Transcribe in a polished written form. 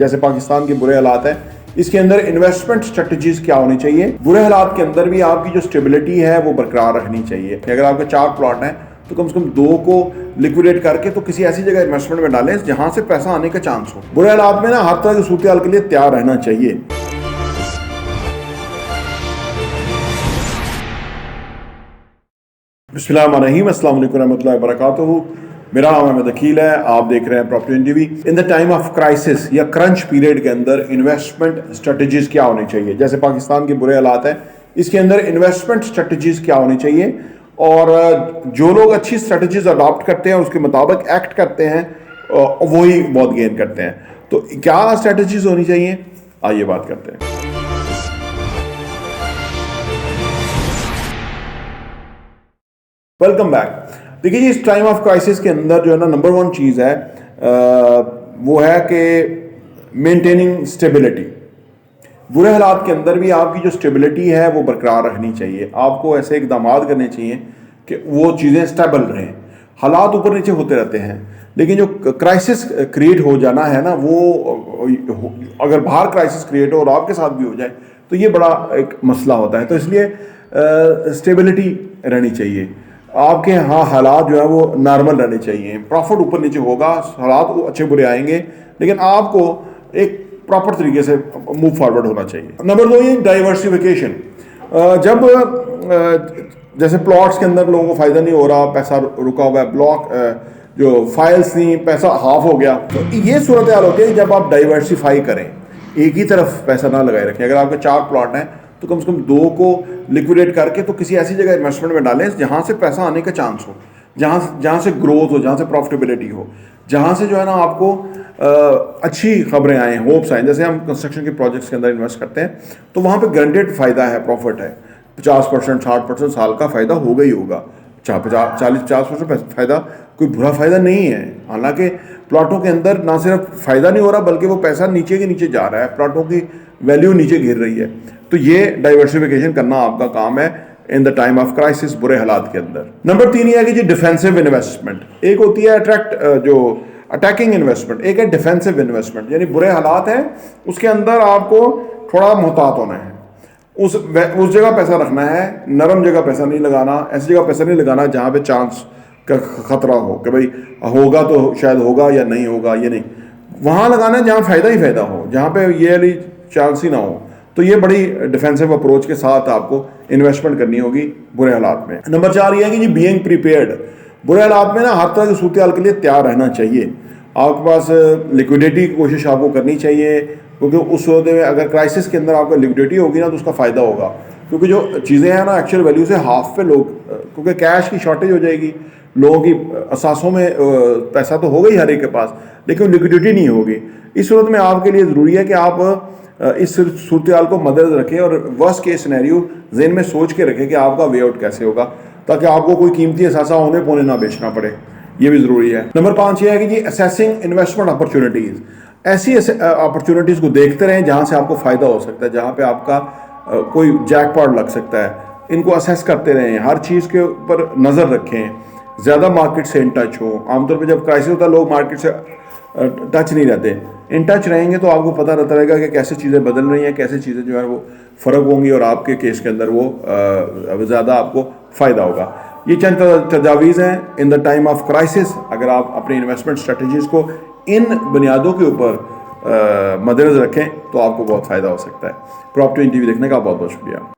जैसे पाकिस्तान के बुरे हालात हैं, इसके अंदर इन्वेस्टमेंट स्ट्रेटजीज क्या होनी चाहिए। बुरे हालात के अंदर भी आपकी जो स्टेबिलिटी है वो बरकरार रखनी चाहिए। अगर आपके 4 प्लॉट हैं तो कम से कम 2 को लिक्विडेट करके तो किसी ऐसी जगह इन्वेस्टमेंट में डालें जहां से पैसा आने का चांस हो। बुरे हालात में ना हर तरह की सूरत हाल के लिए तैयार रहना चाहिए। बिस्मिल्लाहिर्रहमानिर्रहीम, अस्सलाम वालेकुम रहमतुल्लाहि व बरकातुहू। मेरा नाम अहमद अकील है, आप देख रहे हैं property TV. In the time of crisis या क्रंच पीरियड के अंदर इन्वेस्टमेंट स्ट्रेटजीज क्या होनी चाहिए। जैसे पाकिस्तान के बुरे हालात हैं, इसके अंदर इन्वेस्टमेंट स्ट्रेटजीज क्या होनी चाहिए और जो लोग अच्छी स्ट्रेटजीज अडॉप्ट करते हैं उसके मुताबिक एक्ट करते हैं वही बहुत गेन करते हैं। तो क्या स्ट्रेटजीज होनी चाहिए, आइए बात करते हैं। Welcome back. देखिए जी, इस टाइम ऑफ क्राइसिस के अंदर जो है ना, नंबर 1 चीज़ है वो है कि मेंटेनिंग स्टेबिलिटी। बुरे हालात के अंदर भी आपकी जो स्टेबिलिटी है वो बरकरार रखनी चाहिए। आपको ऐसे इकदाम करने चाहिए कि वो चीज़ें स्टेबल रहें। हालात ऊपर नीचे होते रहते हैं, लेकिन जो क्राइसिस क्रिएट हो जाना है ना, वो अगर बाहर क्राइसिस क्रिएट हो और आपके साथ भी हो जाए तो ये बड़ा एक मसला होता है। तो इसलिए स्टेबिलिटी रहनी चाहिए। आपके यहाँ हालात जो है वो नॉर्मल रहने चाहिए। प्रॉफिट ऊपर नीचे होगा, हालात अच्छे बुरे आएंगे, लेकिन आपको एक प्रॉपर तरीके से मूव फॉरवर्ड होना चाहिए। नंबर 2 ये डाइवर्सिफिकेशन। जब जैसे प्लॉट्स के अंदर लोगों को फ़ायदा नहीं हो रहा, पैसा रुका हुआ है, ब्लॉक जो फाइल्स थी, पैसा हाफ हो गया, तो ये सूरत हाल होती है जब आप डाइवर्सिफाई करें, एक ही तरफ पैसा ना लगाए रखें। अगर आपके 4 प्लॉट हैं तो कम से कम 2 को लिक्विडेट करके तो किसी ऐसी जगह इन्वेस्टमेंट में डालें जहां से पैसा आने का चांस हो, जहां से ग्रोथ हो, जहां से प्रॉफिटेबिलिटी हो, जहां से जो है ना आपको अच्छी खबरें आए, होप्स आए। जैसे हम कंस्ट्रक्शन के प्रोजेक्ट्स के अंदर इन्वेस्ट करते हैं तो वहां पे गारंटेड फ़ायदा है, प्रॉफिट है, 50%, 60% साल का फ़ायदा होगा ही होगा। 40-50% फ़ायदा कोई बुरा फ़ायदा नहीं है। हालांकि प्लॉटों के अंदर ना सिर्फ फ़ायदा नहीं हो रहा बल्कि वो पैसा नीचे के नीचे जा रहा है, प्लॉटों की वैल्यू नीचे गिर रही है। तो ये डाइवर्सिफिकेशन करना आपका काम है in the time of crisis, बुरे हालात के अंदर। नंबर 3 ये है कि जी डिफेंसिव इन्वेस्टमेंट। एक होती है अटैकिंग इन्वेस्टमेंट, एक है डिफेंसिव इन्वेस्टमेंट। यानी बुरे हालात हैं उसके अंदर आपको थोड़ा मोहतात होना है, उस जगह पैसा रखना है, नरम जगह पैसा नहीं लगाना, ऐसी जगह पैसा नहीं लगाना जहाँ पे चांस का खतरा हो कि भाई होगा तो शायद होगा या नहीं होगा, ये नहीं। वहाँ लगाना है जहाँ फ़ायदा ही फ़ायदा हो, जहाँ पे ये वाली चांस ही ना हो। तो ये बड़ी डिफेंसिव अप्रोच के साथ आपको इन्वेस्टमेंट करनी होगी बुरे हालात में। नंबर 4 ये है कि जी बीइंग प्रीपेयर्ड। बुरे हालात में ना हर तरह की सूरत हाल के लिए तैयार रहना चाहिए। आपके पास लिक्विडिटी की कोशिश आपको करनी चाहिए, क्योंकि उस सूरत में अगर क्राइसिस के अंदर आपका लिक्विडिटी होगी ना तो उसका फ़ायदा होगा। क्योंकि जो चीज़ें हैं ना एक्चुअल वैल्यू से हाफ पे लोग, क्योंकि कैश की शॉर्टेज हो जाएगी, लोगों की असासों में पैसा तो होगा ही हर एक के पास, लेकिन लिक्विडिटी नहीं होगी। इस सूरत में आपके लिए ज़रूरी है कि आप इस सूरत हाल को मदद रखें और वर्स्ट केस सिनेरियो ज़हन में सोच के रखें कि आपका वे आउट कैसे होगा, ताकि आपको कोई कीमती असासा होने पौने ना बेचना पड़े। ये भी ज़रूरी है। नंबर 5 ये है कि जी असेसिंग इन्वेस्टमेंट अपॉर्चुनिटीज़। ऐसी अपॉर्चुनिटीज़ को देखते रहें जहाँ से आपको फ़ायदा हो सकता है, जहाँ पे आपका कोई जैकपॉट लग सकता है। इनको असेस करते रहें, हर चीज़ के ऊपर नज़र रखें, ज़्यादा मार्केट से इन टच हो। आमतौर पर जब क्राइसिस होता है लोग मार्केट से टच नहीं रहते। इन टच रहेंगे तो आपको पता रहता रहेगा कि कैसे चीज़ें बदल रही हैं, कैसे चीज़ें जो है वो फ़र्क होंगी और आपके केस के अंदर वो ज़्यादा आपको फ़ायदा होगा। ये चंद तजावीज़ हैं in the time of crisis. अगर आप अपनी इन्वेस्टमेंट स्ट्रेटजीज़ को इन बुनियादों के ऊपर मद्देनज़र रखें तो आपको बहुत फ़ायदा हो सकता है। प्रॉपर्टी टीवी देखने का बहुत बहुत शुक्रिया।